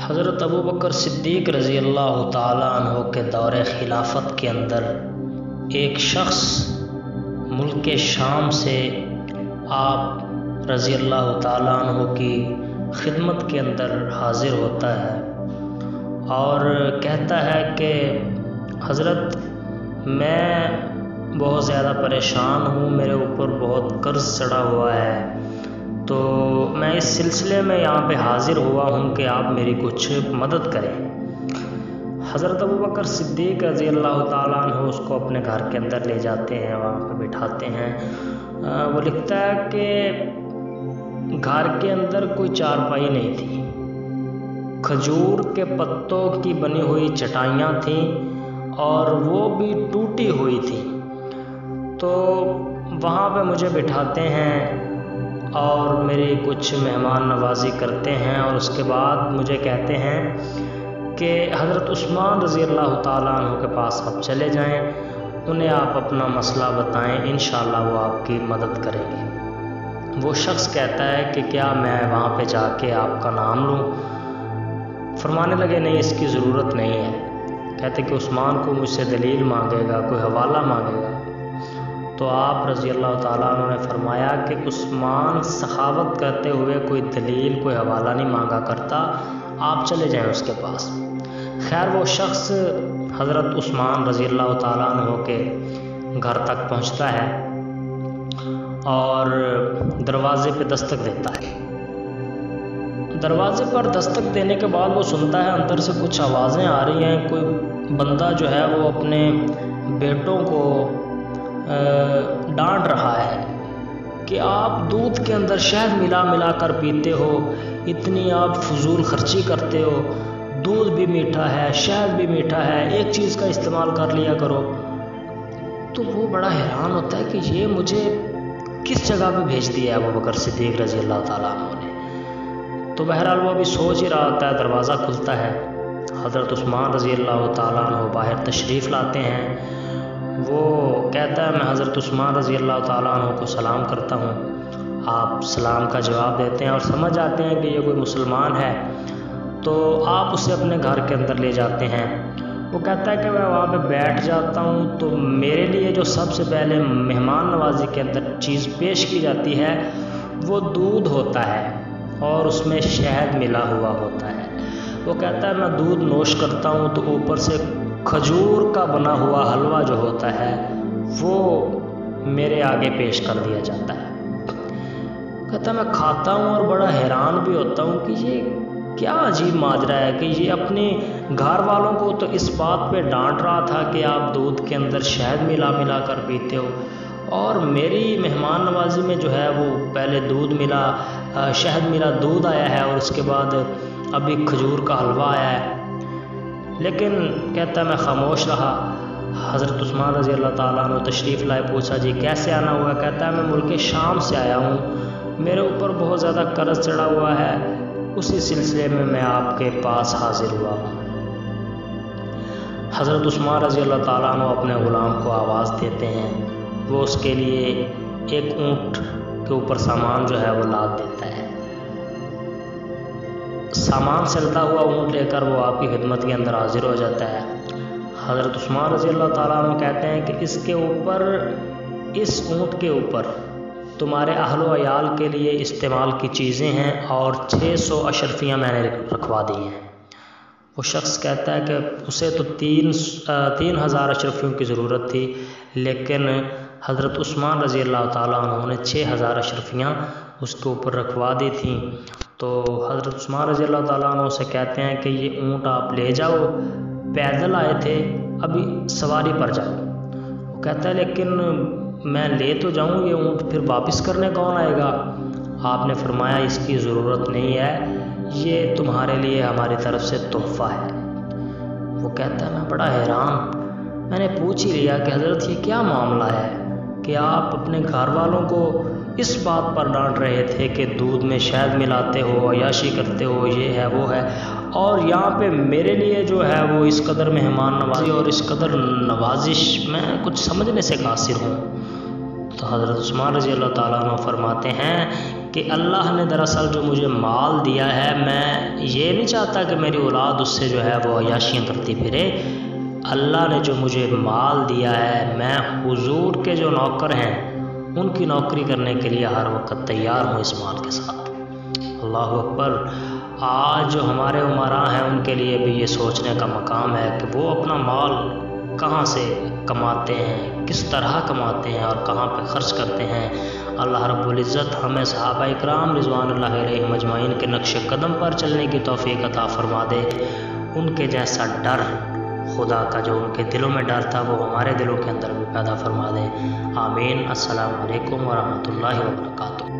حضرت ابو بکر صدیق رضی اللہ تعالیٰ عنہ کے دور خلافت کے اندر ایک شخص ملک شام سے آپ رضی اللہ تعالیٰ عنہ کی خدمت کے اندر حاضر ہوتا ہے اور کہتا ہے کہ حضرت میں بہت زیادہ پریشان ہوں، میرے اوپر بہت قرض چڑھا ہوا ہے، تو میں اس سلسلے میں یہاں پہ حاضر ہوا ہوں کہ آپ میری کچھ مدد کریں۔ حضرت ابو بکر صدیق رضی اللہ تعالیٰ عنہ اس کو اپنے گھر کے اندر لے جاتے ہیں، وہاں پہ بٹھاتے ہیں۔ وہ لکھتا ہے کہ گھر کے اندر کوئی چارپائی نہیں تھی، کھجور کے پتوں کی بنی ہوئی چٹائیاں تھیں اور وہ بھی ٹوٹی ہوئی تھیں۔ تو وہاں پہ مجھے بٹھاتے ہیں اور میری کچھ مہمان نوازی کرتے ہیں، اور اس کے بعد مجھے کہتے ہیں کہ حضرت عثمان رضی اللہ تعالیٰ عنہ کے پاس آپ چلے جائیں، انہیں آپ اپنا مسئلہ بتائیں، انشاءاللہ وہ آپ کی مدد کریں گے۔ وہ شخص کہتا ہے کہ کیا میں وہاں پہ جا کے آپ کا نام لوں؟ فرمانے لگے نہیں، اس کی ضرورت نہیں ہے۔ کہتے کہ عثمان کو مجھ سے دلیل مانگے گا، کوئی حوالہ مانگے گا۔ تو آپ رضی اللہ تعالیٰ عنہ نے فرمایا کہ عثمان سخاوت کرتے ہوئے کوئی دلیل، کوئی حوالہ نہیں مانگا کرتا، آپ چلے جائیں اس کے پاس۔ خیر وہ شخص حضرت عثمان رضی اللہ تعالیٰ عنہ کے گھر تک پہنچتا ہے اور دروازے پہ دستک دیتا ہے۔ دروازے پر دستک دینے کے بعد وہ سنتا ہے اندر سے کچھ آوازیں آ رہی ہیں، کوئی بندہ جو ہے وہ اپنے بیٹوں کو ڈانٹ رہا ہے کہ آپ دودھ کے اندر شہد ملا ملا کر پیتے ہو، اتنی آپ فضول خرچی کرتے ہو، دودھ بھی میٹھا ہے، شہد بھی میٹھا ہے، ایک چیز کا استعمال کر لیا کرو۔ تو وہ بڑا حیران ہوتا ہے کہ یہ مجھے کس جگہ پہ بھیج دیا ہے ابو بکر صدیق رضی اللہ تعالیٰ عنہ نے۔ تو بہرحال وہ ابھی سوچ ہی رہا ہوتا ہے، دروازہ کھلتا ہے، حضرت عثمان رضی اللہ تعالیٰ عنہ باہر تشریف لاتے ہیں۔ وہ کہتا ہے میں حضرت عثمان رضی اللہ تعالیٰ عنہ کو سلام کرتا ہوں۔ آپ سلام کا جواب دیتے ہیں اور سمجھ جاتے ہیں کہ یہ کوئی مسلمان ہے، تو آپ اسے اپنے گھر کے اندر لے جاتے ہیں۔ وہ کہتا ہے کہ میں وہاں پہ بیٹھ جاتا ہوں تو میرے لیے جو سب سے پہلے مہمان نوازی کے اندر چیز پیش کی جاتی ہے وہ دودھ ہوتا ہے اور اس میں شہد ملا ہوا ہوتا ہے۔ وہ کہتا ہے میں دودھ نوش کرتا ہوں تو اوپر سے کھجور کا بنا ہوا حلوہ جو ہوتا ہے وہ میرے آگے پیش کر دیا جاتا ہے۔ کہتا ہے میں کھاتا ہوں اور بڑا حیران بھی ہوتا ہوں کہ یہ کیا عجیب ماجرا ہے کہ یہ اپنے گھر والوں کو تو اس بات پہ ڈانٹ رہا تھا کہ آپ دودھ کے اندر شہد ملا ملا کر پیتے ہو، اور میری مہمان نوازی میں جو ہے وہ پہلے دودھ ملا، شہد ملا دودھ آیا ہے اور اس کے بعد ابھی کھجور کا حلوہ آیا ہے۔ لیکن کہتا ہے میں خاموش رہا۔ حضرت عثمان رضی اللہ تعالیٰ عنہ تشریف لائے، پوچھا جی کیسے آنا ہوا؟ کہتا ہے میں ملک شام سے آیا ہوں، میرے اوپر بہت زیادہ قرض چڑھا ہوا ہے، اسی سلسلے میں آپ کے پاس حاضر ہوا ہوں۔ حضرت عثمان رضی اللہ تعالیٰ عنہ اپنے غلام کو آواز دیتے ہیں، وہ اس کے لیے ایک اونٹ کے اوپر سامان جو ہے وہ لاد دیتا ہے۔ سامان چلتا ہوا اونٹ لے کر وہ آپ کی خدمت کے اندر حاضر ہو جاتا ہے۔ حضرت عثمان رضی اللہ تعالیٰ عنہ کہتے ہیں کہ اس اونٹ کے اوپر تمہارے اہل و عیال کے لیے استعمال کی چیزیں ہیں اور 600 اشرفیاں میں نے رکھوا دی ہیں۔ وہ شخص کہتا ہے کہ اسے تو 3000 اشرفیوں کی ضرورت تھی، لیکن حضرت عثمان رضی اللہ تعالیٰ عنہ نے 6000 اشرفیاں اس کے اوپر رکھوا دی تھیں۔ تو حضرت عثمان رضی اللہ تعالیٰ عنہ سے کہتے ہیں کہ یہ اونٹ آپ لے جاؤ، پیدل آئے تھے، ابھی سواری پر جاؤ۔ وہ کہتا ہے لیکن میں لے تو جاؤں، یہ اونٹ پھر واپس کرنے کون آئے گا؟ آپ نے فرمایا اس کی ضرورت نہیں ہے، یہ تمہارے لیے ہماری طرف سے تحفہ ہے۔ وہ کہتا ہے میں بڑا حیران، میں نے پوچھ ہی لیا کہ حضرت یہ کیا معاملہ ہے کہ آپ اپنے گھر والوں کو اس بات پر ڈانٹ رہے تھے کہ دودھ میں شہد ملاتے ہو، عیاشی کرتے ہو، یہ ہے وہ ہے، اور یہاں پہ میرے لیے جو ہے وہ اس قدر مہمان نوازی اور اس قدر نوازش میں کچھ سمجھنے سے قاصر ہوں۔ تو حضرت عثمان رضی اللہ تعالیٰ عنہ فرماتے ہیں کہ اللہ نے دراصل جو مجھے مال دیا ہے، میں یہ نہیں چاہتا کہ میری اولاد اس سے جو ہے وہ عیاشیاں کرتی پھرے۔ اللہ نے جو مجھے مال دیا ہے، میں حضور کے جو نوکر ہیں ان کی نوکری کرنے کے لیے ہر وقت تیار ہوں اس مال کے ساتھ۔ اللہ اکبر۔ آج جو ہمارے عمراء ہیں ان کے لیے بھی یہ سوچنے کا مقام ہے کہ وہ اپنا مال کہاں سے کماتے ہیں، کس طرح کماتے ہیں اور کہاں پہ خرچ کرتے ہیں۔ اللہ رب العزت ہمیں صحابہ اکرام رضوان اللہ علیہم اجمعین کے نقش قدم پر چلنے کی توفیق عطا فرما دے۔ ان کے جیسا ڈر خدا کا جو ان کے دلوں میں ڈر تھا وہ ہمارے دلوں کے اندر بھی پیدا فرما دے۔ آمین۔ السلام علیکم ورحمۃ اللہ وبرکاتہ۔